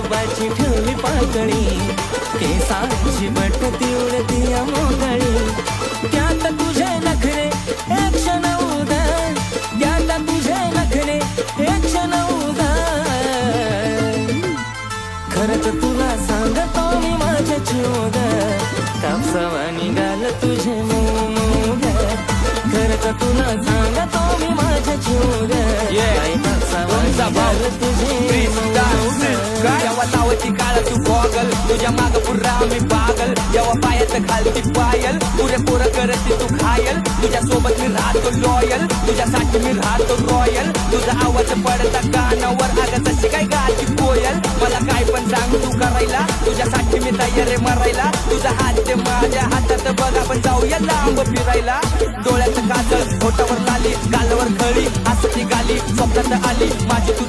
गुलाबाची ठेवली पाकळी, केसाची बटती उडती मोकळी, त्यात तुझे नखरे एक क्षण उदा, त्यात तुझे नखरे एक क्षण उदा. खरंच तुला सांगतो मी माझ्या चिवग, कापसावा निघाल तुझे मूग. खरंच तुला सांगतो मी माझ्या चिवग, कापसावा निघाल तुझे जेव्हा लावती काळ तू गॉगल, तुझ्या माग पुरा मी पागल. जेव्हा पायात घालती पायल, पुरेपूर करते तू घायल. तुझ्या सोबत मी राहतो लॉयल, तुझ्यासाठी मी राहतो रॉयल. तुझा आवाज पडता कानावर, अगं तशी काय गाती कोयल. मला काय पण सांग तू करायला, तुझ्यासाठी मी तयार आहे मरायला. तुझा हात ते माझ्या हातात बघ, आपण जाऊया लांब फिरायला. डोळ्याचं काजळ, होटावर लाली, गालावर खळी, हसती गाली, स्वप्नात आली माझी तू